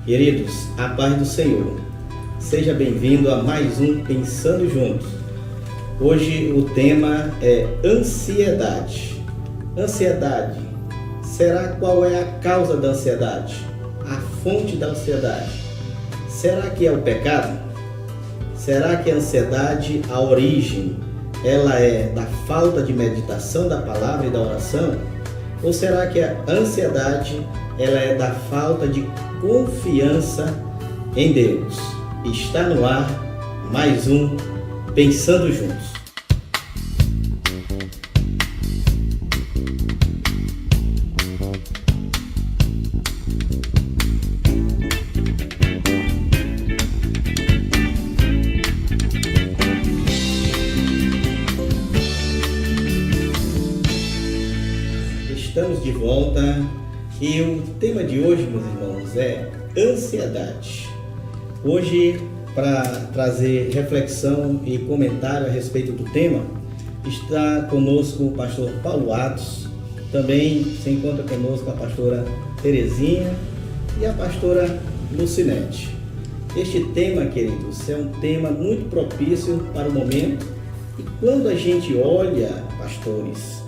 Queridos, a paz do Senhor. Seja bem-vindo a mais um Pensando Juntos. Hoje o tema é ansiedade. Ansiedade. Será qual é a causa da ansiedade? A fonte da ansiedade? Será que é o pecado? Será que a ansiedade, a origem, ela é da falta de meditação da palavra e da oração? Ou será que a ansiedade, ela é da falta de confiança em Deus? Está no ar mais um Pensando Juntos. Estamos de volta e o tema de hoje, meus irmãos, é ansiedade. Hoje, para trazer reflexão e comentário a respeito do tema, está conosco o pastor Paulo Atos, também se encontra conosco a pastora Terezinha e a pastora Lucinete. Este tema, queridos, é um tema muito propício para o momento e quando a gente olha, pastores,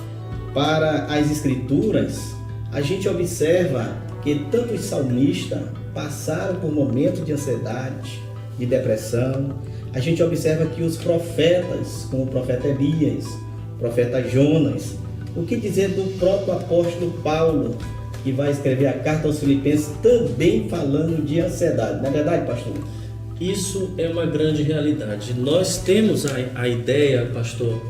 para as Escrituras, a gente observa que tanto os salmistas passaram por momentos de ansiedade, de depressão. A gente observa que os profetas, como o profeta Elias, o profeta Jonas, o que dizer do próprio apóstolo Paulo, que vai escrever a carta aos Filipenses também falando de ansiedade. Não é verdade, pastor? Isso é uma grande realidade. Nós temos a ideia, pastor,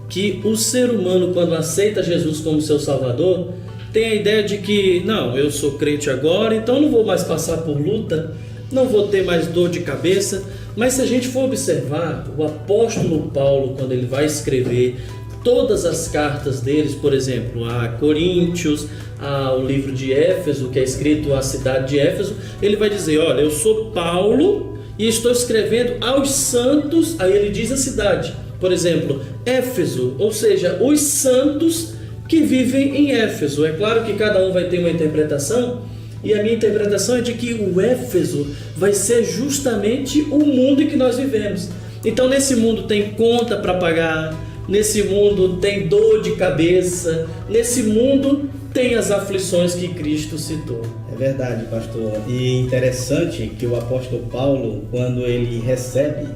que o ser humano, quando aceita Jesus como seu Salvador, tem a ideia de que, não, eu sou crente agora, então não vou mais passar por luta, não vou ter mais dor de cabeça. Mas se a gente for observar, o apóstolo Paulo, quando ele vai escrever todas as cartas deles, por exemplo, a Coríntios, ao livro de Éfeso, que é escrito à cidade de Éfeso, ele vai dizer, olha, eu sou Paulo e estou escrevendo aos santos, aí ele diz a cidade, por exemplo, Éfeso, ou seja, os santos que vivem em Éfeso. É claro que cada um vai ter uma interpretação, e a minha interpretação é de que o Éfeso vai ser justamente o mundo em que nós vivemos. Então nesse mundo tem conta para pagar, nesse mundo tem dor de cabeça, nesse mundo tem as aflições que Cristo citou. É verdade, pastor. E interessante que o apóstolo Paulo, quando ele recebe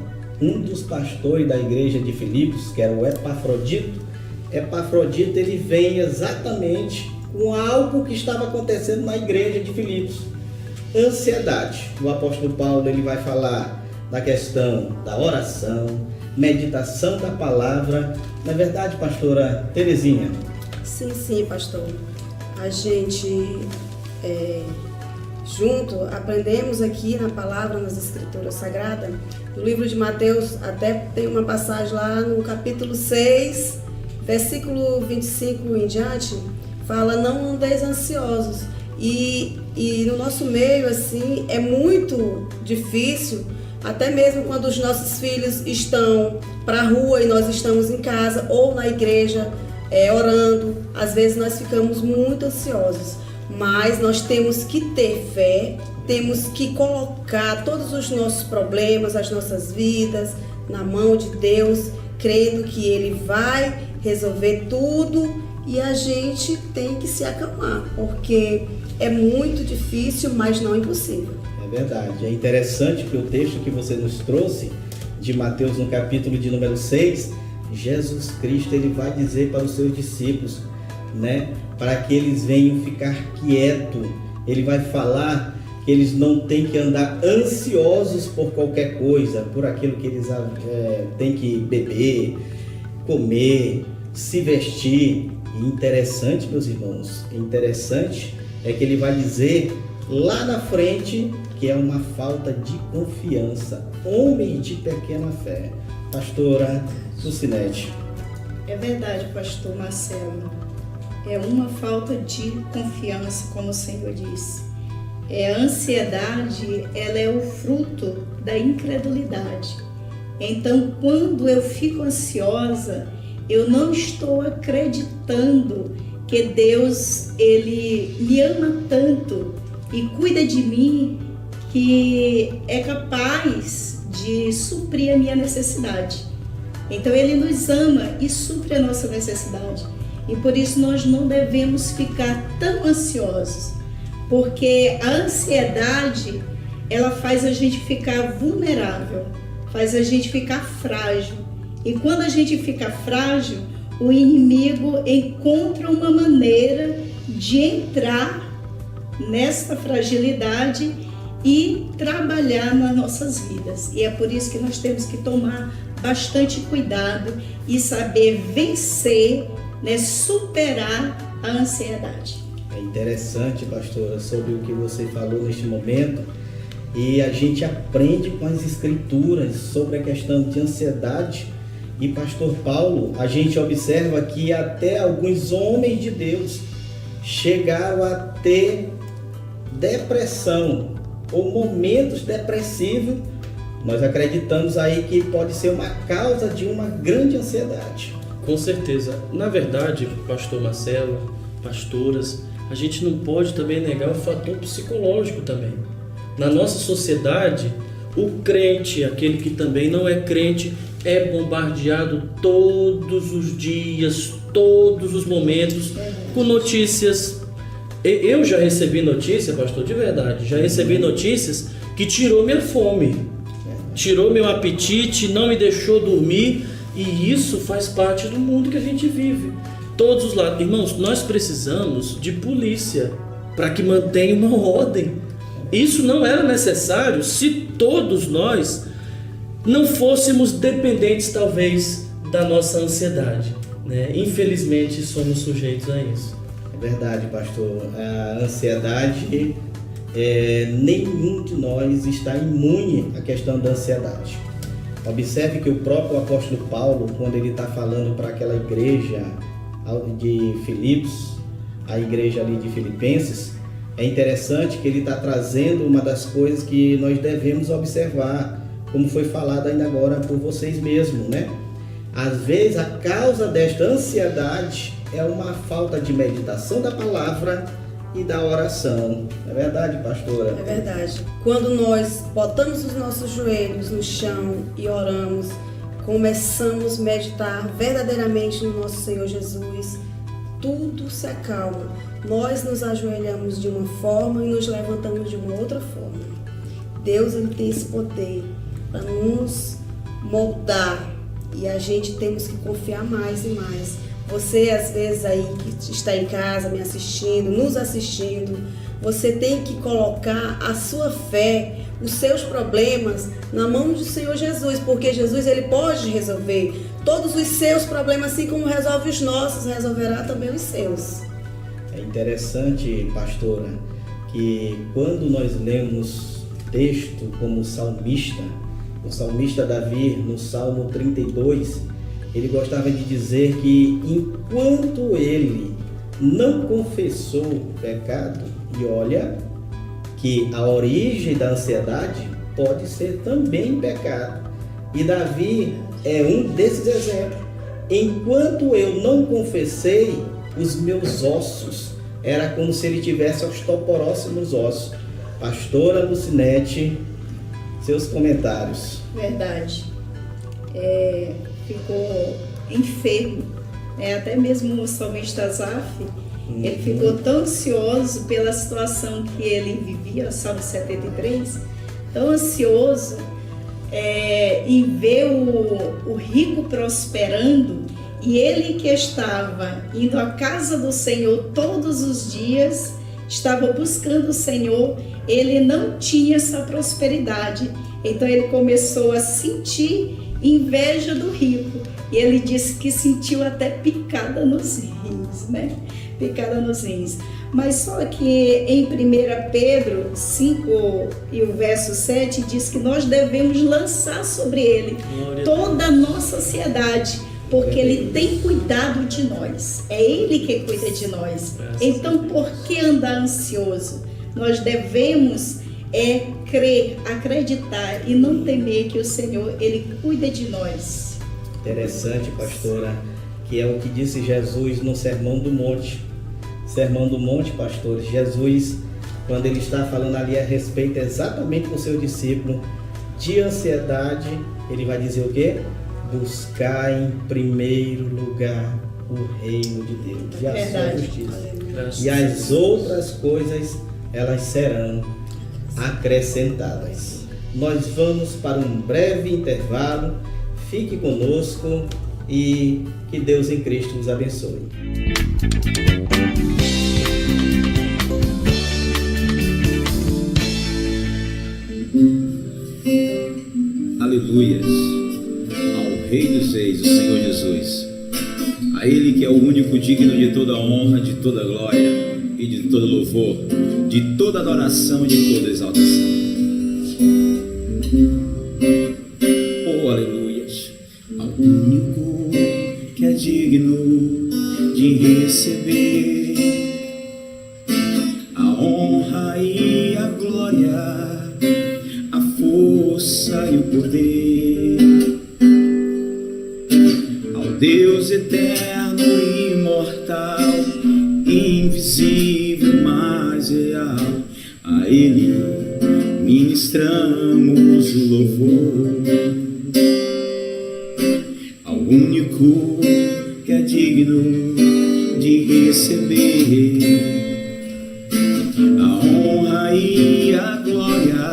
um dos pastores da igreja de Filipos, que era o Epafrodito, ele vem exatamente com algo que estava acontecendo na igreja de Filipos. Ansiedade. O apóstolo Paulo ele vai falar da questão da oração, meditação da palavra. Na verdade, pastora Terezinha? Sim, pastor. A gente junto aprendemos aqui na palavra, nas escrituras sagradas. No livro de Mateus até tem uma passagem lá no capítulo 6, versículo 25 em diante, fala, não andeis ansiosos. E no nosso meio, assim, é muito difícil, até mesmo quando os nossos filhos estão para a rua e nós estamos em casa ou na igreja orando, às vezes nós ficamos muito ansiosos. Mas nós temos que ter fé, temos que colocar todos os nossos problemas, as nossas vidas na mão de Deus, crendo que Ele vai resolver tudo e a gente tem que se acalmar, porque é muito difícil, mas não impossível. É verdade. É interessante que o texto que você nos trouxe, de Mateus no capítulo de número 6, Jesus Cristo ele vai dizer para os seus discípulos, para que eles venham ficar quietos. Ele vai falar que eles não têm que andar ansiosos por qualquer coisa, por aquilo que eles têm que beber, comer, se vestir. E interessante, meus irmãos, interessante é que ele vai dizer lá na frente que é uma falta de confiança, homens de pequena fé. Pastora Lucinete. É verdade, pastor Marcelo. É uma falta de confiança, como o Senhor disse. A ansiedade, ela é o fruto da incredulidade. Então, quando eu fico ansiosa, eu não estou acreditando que Deus, Ele me ama tanto e cuida de mim, que é capaz de suprir a minha necessidade. Então Ele nos ama e supre a nossa necessidade. E por isso nós não devemos ficar tão ansiosos, porque a ansiedade, ela faz a gente ficar vulnerável, faz a gente ficar frágil. E quando a gente fica frágil, o inimigo encontra uma maneira de entrar nessa fragilidade e trabalhar nas nossas vidas. E é por isso que nós temos que tomar bastante cuidado e saber vencer, né, superar a ansiedade. É interessante, pastora, sobre o que você falou neste momento, e a gente aprende com as escrituras sobre a questão de ansiedade. E pastor Paulo, a gente observa que até alguns homens de Deus chegaram a ter depressão ou momentos depressivos. Nós acreditamos aí que pode ser uma causa de uma grande ansiedade. Com certeza. Na verdade, pastor Marcelo, pastoras, a gente não pode também negar o fator psicológico também. Na nossa sociedade, o crente, aquele que também não é crente, é bombardeado todos os dias, todos os momentos, com notícias. Eu já recebi notícia, pastor, de verdade, já recebi notícias que tirou minha fome, tirou meu apetite, não me deixou dormir, e isso faz parte do mundo que a gente vive. Todos os lados. Irmãos, nós precisamos de polícia para que mantenha uma ordem. Isso não era necessário se todos nós não fôssemos dependentes, talvez, da nossa ansiedade, né? Infelizmente, somos sujeitos a isso. É verdade, pastor. A ansiedade, nenhum de nós está imune à questão da ansiedade. Observe que o próprio apóstolo Paulo, quando ele está falando para aquela igreja de Filipos, a igreja ali de Filipenses, é interessante que ele está trazendo uma das coisas que nós devemos observar, como foi falado ainda agora por vocês mesmos, né? Às vezes a causa desta ansiedade é uma falta de meditação da palavra e da oração. É verdade, pastora? É verdade. Quando nós botamos os nossos joelhos no chão e oramos, começamos a meditar verdadeiramente no nosso Senhor Jesus, tudo se acalma. Nós nos ajoelhamos de uma forma e nos levantamos de uma outra forma. Deus, ele tem esse poder para nos moldar, e a gente temos que confiar mais e mais. Você, às vezes, aí que está em casa me assistindo, nos assistindo, você tem que colocar a sua fé, os seus problemas na mão do Senhor Jesus, porque Jesus, ele pode resolver todos os seus problemas, assim como resolve os nossos, resolverá também os seus. É interessante, pastora, que quando nós lemos texto como o salmista Davi, no Salmo 32, ele gostava de dizer que enquanto ele não confessou o pecado, e olha que a origem da ansiedade pode ser também pecado, e Davi é um desses exemplos. Enquanto eu não confessei, os meus ossos, era como se ele tivesse osteoporose nos ossos. Pastora Lucinete, seus comentários. Verdade. Ficou enfermo. Até mesmo o salmista Asaf, ele ficou tão ansioso pela situação que ele vivia, Salmo 73, tão ansioso em ver o rico prosperando, e ele que estava indo à casa do Senhor todos os dias, estava buscando o Senhor, ele não tinha essa prosperidade. Então ele começou a sentir inveja do rico, e ele disse que sentiu até picada nos rins, né? Picada nos rins. Mas só que em 1 Pedro 5 e o verso 7 diz que nós devemos lançar sobre ele toda a nossa ansiedade, porque ele tem cuidado de nós. É ele que cuida de nós. Então, por que andar ansioso? Nós devemos crer, acreditar e não temer que o Senhor, ele cuida de nós. Interessante, pastora, que é o que disse Jesus no Sermão do Monte. Sermão do Monte, pastor, Jesus quando ele está falando ali a respeito exatamente com o seu discípulo de ansiedade, ele vai dizer o quê? Buscar em primeiro lugar o reino de Deus e a sua justiça. E as outras coisas, elas serão acrescentadas. Nós vamos para um breve intervalo. Fique conosco e que Deus em Cristo nos abençoe. Aleluias ao Rei dos Reis, o Senhor Jesus, a Ele que é o único digno de toda honra, de toda glória e de todo louvor, de toda adoração e de toda exaltação. Oh, aleluias ao único que é digno de receber a honra e a glória, a força e o poder, ao Deus eterno e imortal, invisível, mas real, a Ele ministramos o louvor, ao único que é digno de receber a honra e a glória,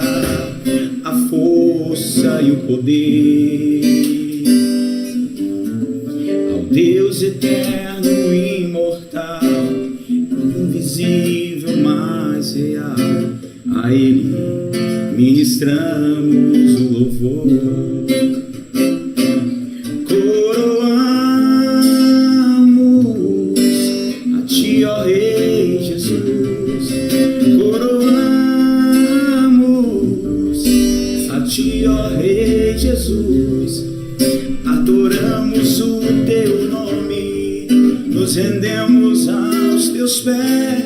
a força e o poder, ao Deus eterno e imortal, invisível, mas real, a Ele ministramos o louvor. Coroamos a Ti, ó Rei Jesus, coroamos a Ti, ó Rei Jesus, adoramos o Teu nome, nos rendemos aos Teus pés,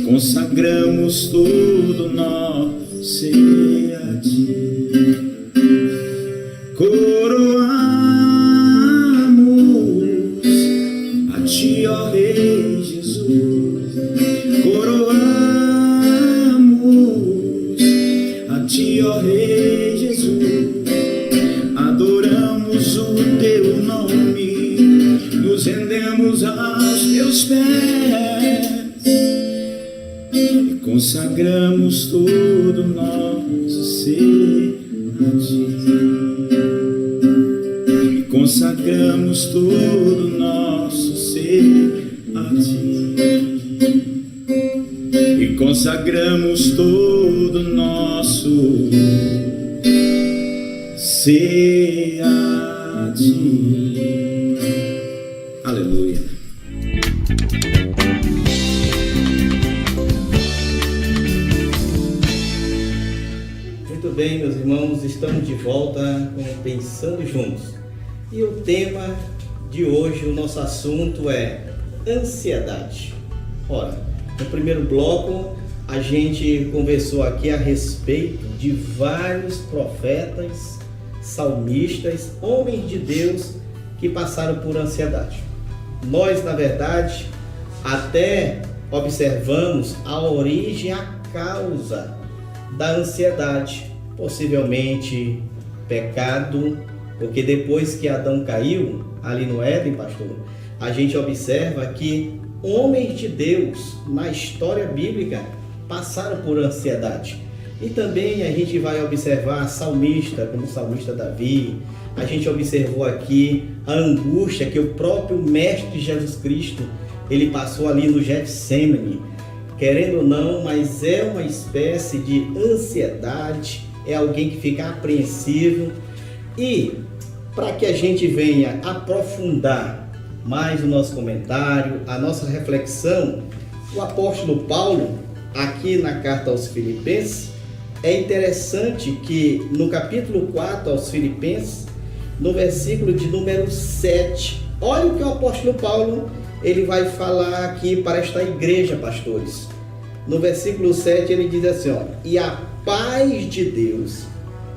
consagramos todo nosso ser a Ti. Coroamos a Ti, ó Rei Jesus, coroamos a Ti, ó Rei Jesus, adoramos o Teu nome, nos rendemos aos Teus pés, consagramos todo o nosso ser a Ti. Consagramos todo o nosso ser a Ti. E consagramos todo o nosso ser a Ti. Aleluia. Muito bem, meus irmãos, estamos de volta com Pensando Juntos. E o tema de hoje, o nosso assunto é ansiedade. Ora, no primeiro bloco, a gente conversou aqui a respeito de vários profetas, salmistas, homens de Deus que passaram por ansiedade. Nós, na verdade, até observamos a origem, a causa da ansiedade, possivelmente pecado, porque depois que Adão caiu ali no Éden, pastor, a gente observa que homens de Deus na história bíblica passaram por ansiedade. E também a gente vai observar salmista, como o salmista Davi. A gente observou aqui a angústia que o próprio Mestre Jesus Cristo, ele passou ali no Getsemane, querendo ou não, mas é uma espécie de ansiedade, é alguém que fica apreensivo. E para que a gente venha aprofundar mais o nosso comentário, a nossa reflexão, o apóstolo Paulo, aqui na carta aos Filipenses, é interessante que no capítulo 4 aos Filipenses, no versículo de número 7, olha o que o apóstolo Paulo ele vai falar aqui para esta igreja, pastores. No versículo 7 ele diz assim, ó, e a paz de Deus,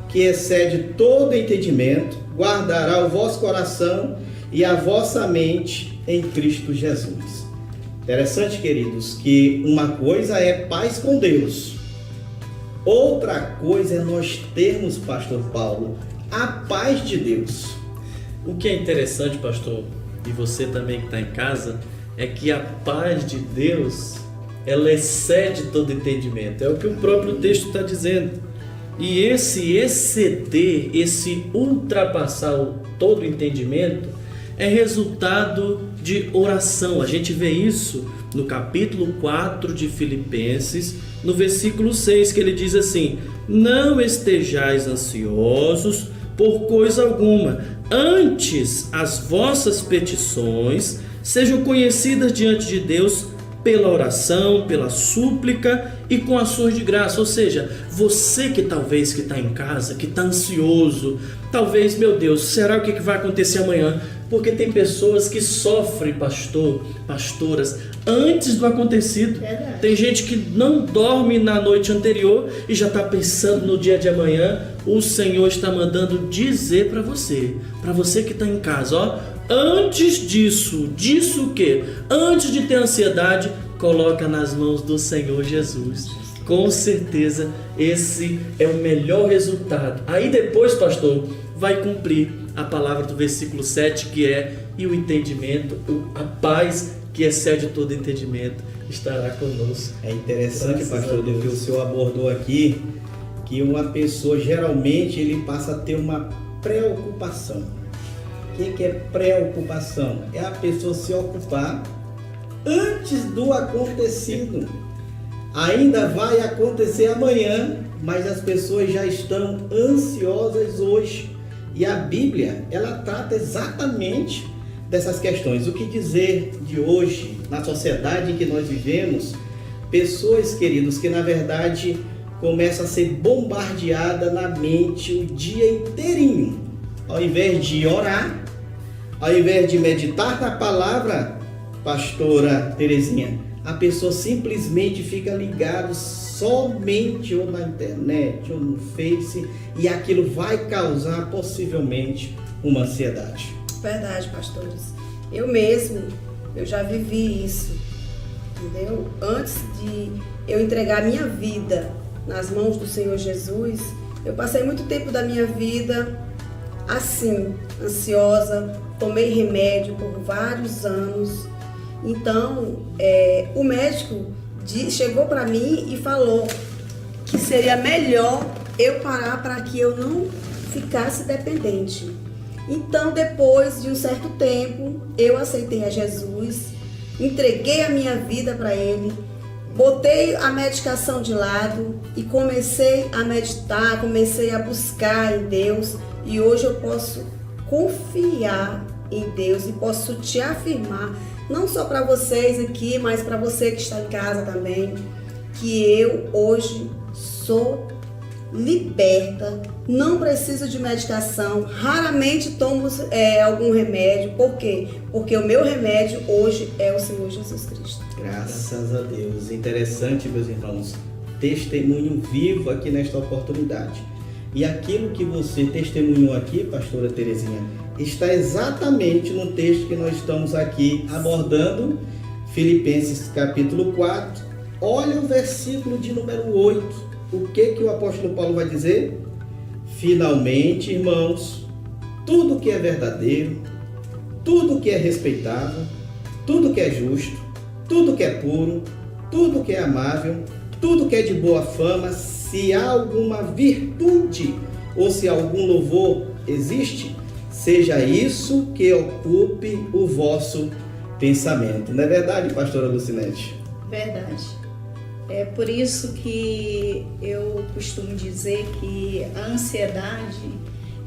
que excede todo entendimento, guardará o vosso coração e a vossa mente em Cristo Jesus. Interessante, queridos, que uma coisa é paz com Deus, outra coisa é nós termos, pastor Paulo, a paz de Deus. O que é interessante, pastor, e você também que está em casa, é que a paz de Deus, ela excede todo entendimento. É o que o próprio texto está dizendo. E esse exceder, esse ultrapassar todo entendimento, é resultado de oração. A gente vê isso no capítulo 4 de Filipenses, no versículo 6, que ele diz assim: não estejais ansiosos por coisa alguma, antes as vossas petições sejam conhecidas diante de Deus pela oração, pela súplica e com ações de graça. Ou seja, você que talvez que está em casa, que está ansioso, talvez, meu Deus, será o que vai acontecer amanhã? Porque tem pessoas que sofrem, pastoras, antes do acontecido. Verdade. Tem gente que não dorme na noite anterior e já está pensando no dia de amanhã. O Senhor está mandando dizer para você que está em casa, ó, antes disso o quê? Antes de ter ansiedade, coloca nas mãos do Senhor Jesus. Com certeza esse é o melhor resultado. Aí depois, pastor, vai cumprir a palavra do versículo 7, que é: e o entendimento, a paz que excede todo entendimento estará conosco. É interessante, Graças pastor, a do Deus. que o senhor abordou aqui, que uma pessoa geralmente ele passa a ter uma preocupação. O que é preocupação? É a pessoa se ocupar antes do acontecido. Ainda vai acontecer amanhã, mas as pessoas já estão ansiosas hoje. E a Bíblia, ela trata exatamente dessas questões. O que dizer de hoje, na sociedade em que nós vivemos, pessoas, queridos, que na verdade começam a ser bombardeadas na mente o dia inteirinho. Ao invés de orar, ao invés de meditar na palavra, pastora Terezinha, a pessoa simplesmente fica ligada somente ou na internet ou no Face, e aquilo vai causar possivelmente uma ansiedade. Verdade, pastores. Eu já vivi isso, entendeu? Antes de eu entregar minha vida nas mãos do Senhor Jesus, eu passei muito tempo da minha vida assim, ansiosa, tomei remédio por vários anos. Então, o médico chegou para mim e falou que seria melhor eu parar para que eu não ficasse dependente. Então, depois de um certo tempo, eu aceitei a Jesus, entreguei a minha vida para Ele, botei a medicação de lado e comecei a meditar, comecei a buscar em Deus, e hoje eu posso confiar em Deus e posso te afirmar, não só para vocês aqui, mas para você que está em casa também, que eu hoje sou liberta, não preciso de medicação, raramente tomo algum remédio. Por quê? Porque o meu remédio hoje é o Senhor Jesus Cristo. Graças a Deus. Interessante, meus irmãos, testemunho vivo aqui nesta oportunidade. E aquilo que você testemunhou aqui, pastora Terezinha, está exatamente no texto que nós estamos aqui abordando, Filipenses capítulo 4. Olha o versículo de número 8. O que o apóstolo Paulo vai dizer? Finalmente, irmãos, tudo que é verdadeiro, tudo que é respeitável, tudo que é justo, tudo que é puro, tudo que é amável, tudo que é de boa fama, se há alguma virtude ou se algum louvor existe, seja isso que ocupe o vosso pensamento. Não é verdade, pastora Lucinete? Verdade. É por isso que eu costumo dizer que a ansiedade,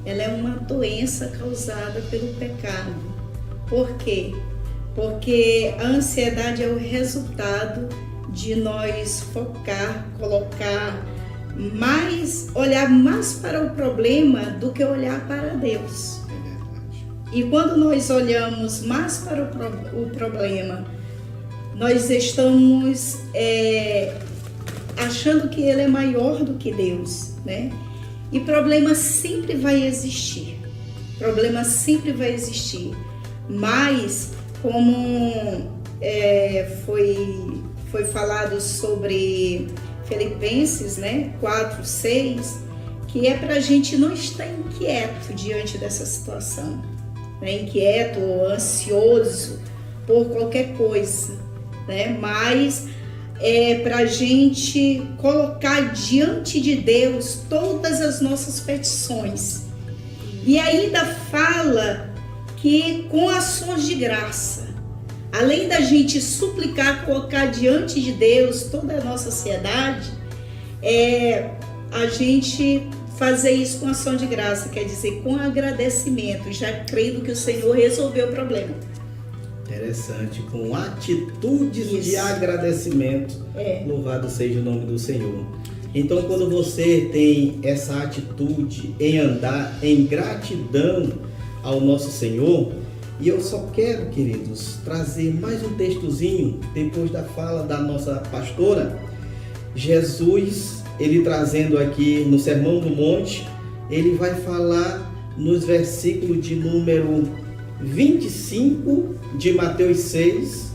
ela é uma doença causada pelo pecado. Por quê? Porque a ansiedade é o resultado de nós focar, olhar mais para o problema do que olhar para Deus. E quando nós olhamos mais para o problema, nós estamos achando que ele é maior do que Deus, né? E problema sempre vai existir. Mas, como foi falado sobre Filipenses, né, 4:6, que é para a gente não estar inquieto diante dessa situação, né, inquieto ou ansioso por qualquer coisa, né, mas é para a gente colocar diante de Deus todas as nossas petições. E ainda fala que com ações de graça, além da gente suplicar, colocar diante de Deus toda a nossa ansiedade, a gente fazer isso com ação de graça, quer dizer, com agradecimento, já crendo que o Senhor resolveu o problema. Interessante, com atitudes de agradecimento. Louvado seja o nome do Senhor. Então, quando você tem essa atitude em andar em gratidão ao nosso Senhor, e eu só quero, queridos, trazer mais um textozinho depois da fala da nossa pastora. Jesus, ele trazendo aqui no Sermão do Monte, ele vai falar nos versículos de número 25 de Mateus 6,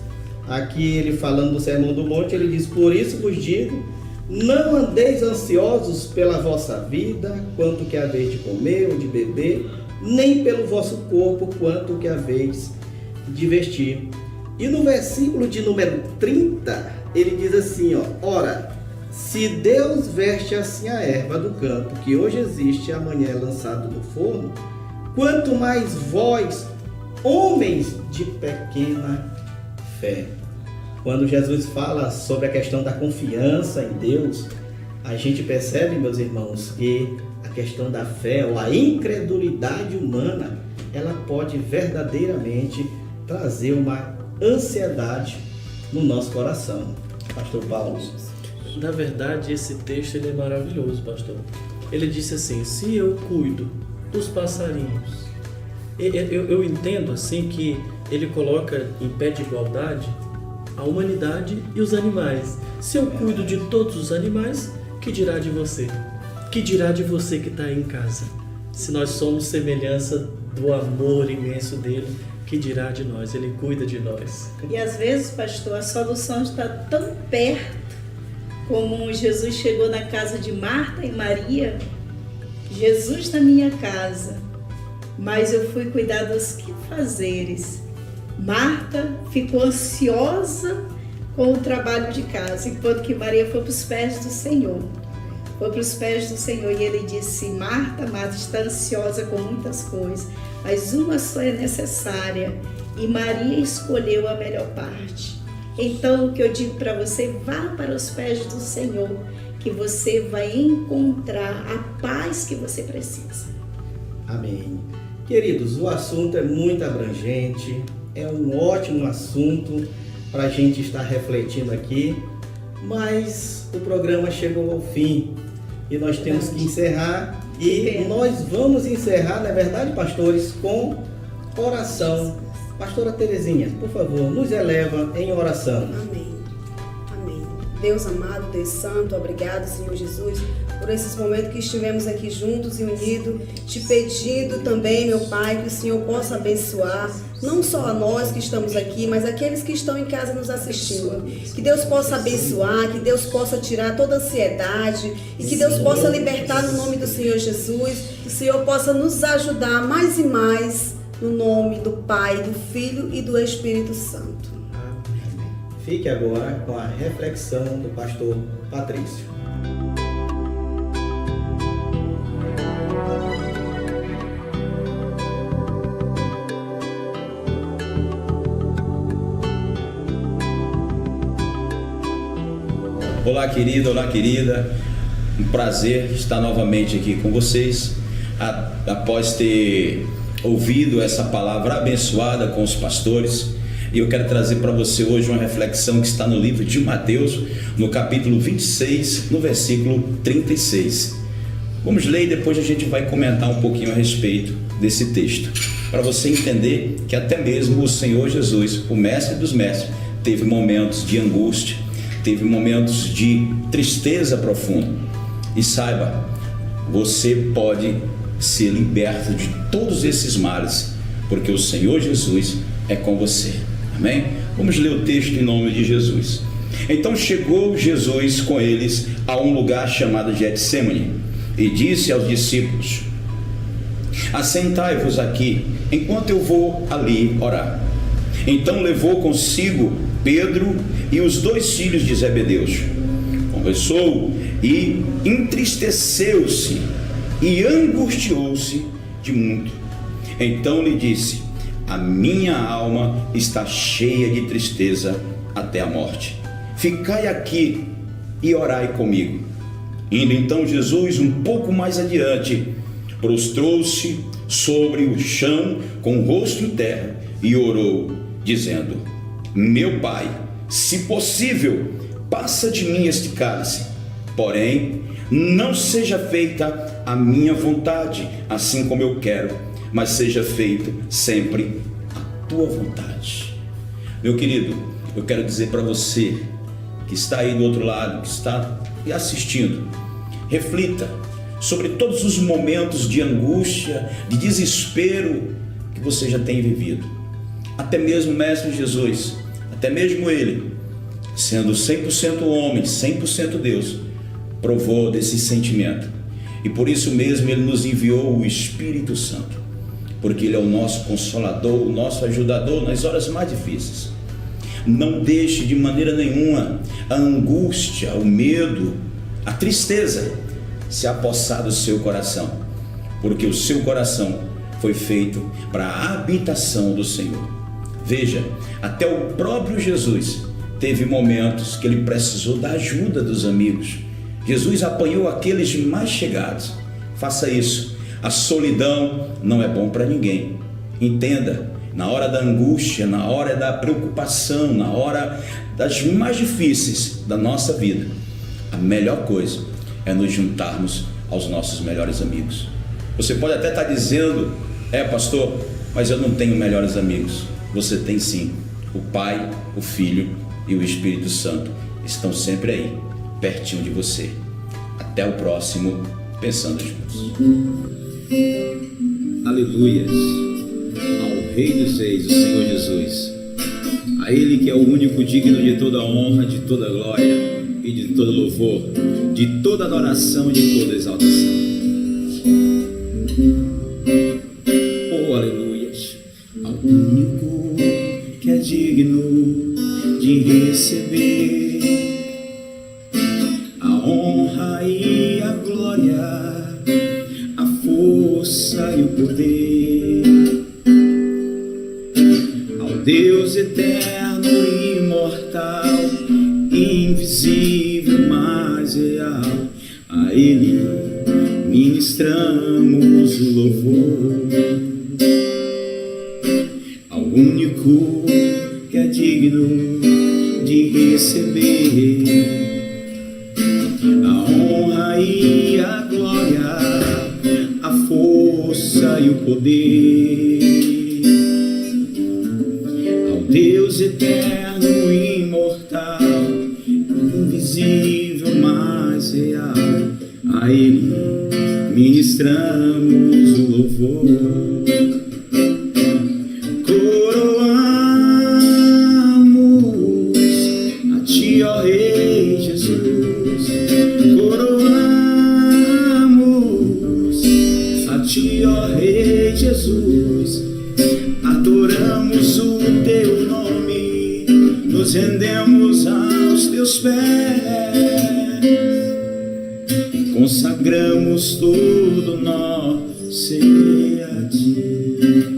aqui ele falando do Sermão do Monte, ele diz: por isso vos digo, não andeis ansiosos pela vossa vida, quanto que haveis de comer ou de beber, nem pelo vosso corpo, quanto que haveis de vestir. E no versículo de número 30, ele diz assim, ora, se Deus veste assim a erva do campo, que hoje existe e amanhã é lançado no forno, quanto mais vós, homens de pequena fé. Quando Jesus fala sobre a questão da confiança em Deus, a gente percebe, meus irmãos, que a questão da fé ou a incredulidade humana, ela pode verdadeiramente trazer uma ansiedade no nosso coração. Pastor Paulo. Na verdade, esse texto ele é maravilhoso, pastor. Ele disse assim: se eu cuido dos passarinhos, eu entendo assim que ele coloca em pé de igualdade a humanidade e os animais. Se eu cuido de todos os animais, que dirá de você? Que dirá de você que está aí em casa? Se nós somos semelhança do amor imenso dele, que dirá de nós? Ele cuida de nós. E às vezes, pastor, a solução está tão perto, como Jesus chegou na casa de Marta e Maria. Jesus na minha casa, mas eu fui cuidar dos quefazeres. Marta ficou ansiosa com o trabalho de casa, enquanto que Maria foi para os pés do Senhor. Foi para os pés do Senhor e ele disse: Marta, Marta está ansiosa com muitas coisas, mas uma só é necessária, e Maria escolheu a melhor parte. Então, o que eu digo para você, vá para os pés do Senhor, que você vai encontrar a paz que você precisa. Amém. Queridos, o assunto é muito abrangente, é um ótimo assunto para a gente estar refletindo aqui, mas o programa chegou ao fim e nós temos que encerrar, e nós vamos encerrar, não é verdade, pastores, com oração. Pastora Terezinha, por favor, nos eleva em oração. Amém. Amém. Deus amado, Deus santo, obrigado, Senhor Jesus, por esses momentos que estivemos aqui juntos e unidos, te pedindo também, meu Pai, que o Senhor possa abençoar, não só a nós que estamos aqui, mas aqueles que estão em casa nos assistindo. Que Deus possa abençoar, que Deus possa tirar toda ansiedade e que Deus possa libertar no nome do Senhor Jesus, que o Senhor possa nos ajudar mais e mais, no nome do Pai, do Filho e do Espírito Santo. Amém. Fique agora com a reflexão do pastor Patrício. Olá, querido, olá, querida. Um prazer estar novamente aqui com vocês, após ter ouvido essa palavra abençoada com os pastores. E eu quero trazer para você hoje uma reflexão que está no livro de Mateus, no capítulo 26, no versículo 36. Vamos ler e depois a gente vai comentar um pouquinho a respeito desse texto, para você entender que até mesmo o Senhor Jesus, o mestre dos mestres, teve momentos de angústia, teve momentos de tristeza profunda. E saiba, você pode ser liberto de todos esses males, porque o Senhor Jesus é com você. Amém? Vamos ler o texto em nome de Jesus. Então chegou Jesus com eles a um lugar chamado Getsêmani e disse aos discípulos: assentai-vos aqui, enquanto eu vou ali orar. Então levou consigo Pedro e os 2 filhos de Zebedeus. Conversou e entristeceu-se e angustiou-se de muito. Então lhe disse: a minha alma está cheia de tristeza até a morte. Ficai aqui e orai comigo. Indo então Jesus um pouco mais adiante, prostrou-se sobre o chão com o rosto em terra e orou, dizendo: meu Pai, se possível, passa de mim este cálice, porém não seja feita a minha vontade, assim como eu quero, mas seja feito sempre a tua vontade. Meu querido, eu quero dizer para você que está aí do outro lado, que está assistindo, reflita sobre todos os momentos de angústia, de desespero que você já tem vivido. Até mesmo o Mestre Jesus, até mesmo ele, sendo 100% homem, 100% Deus, provou desse sentimento. E por isso mesmo ele nos enviou o Espírito Santo, porque ele é o nosso consolador, o nosso ajudador nas horas mais difíceis. Não deixe de maneira nenhuma a angústia, o medo, a tristeza se apossar do seu coração, porque o seu coração foi feito para a habitação do Senhor. Veja, até o próprio Jesus teve momentos que ele precisou da ajuda dos amigos. Jesus apanhou aqueles mais chegados. Faça isso. A solidão não é bom para ninguém. Entenda, na hora da angústia, na hora da preocupação, na hora das mais difíceis da nossa vida, a melhor coisa é nos juntarmos aos nossos melhores amigos. Você pode até estar dizendo: pastor, mas eu não tenho melhores amigos. Você tem sim. O Pai, o Filho e o Espírito Santo estão sempre aí, pertinho de você. Até o próximo Pensando Juntos. Aleluias ao Rei dos Reis, o Senhor Jesus, a Ele que é o único digno de toda honra, de toda glória e de todo louvor, de toda adoração e de toda exaltação. Oh, aleluias ao único que é digno de receber a honra e a glória, a força e o poder, ao Deus eterno e imortal, invisível, mas real, a Ele ministramos o louvor, ao único que é digno de receber a honra e a glória, a força e o poder, ao Deus eterno e imortal, invisível, mas real, a Ele ministramos o louvor. Jesus, adoramos o teu nome, nos rendemos aos teus pés, consagramos todo nosso ser a ti.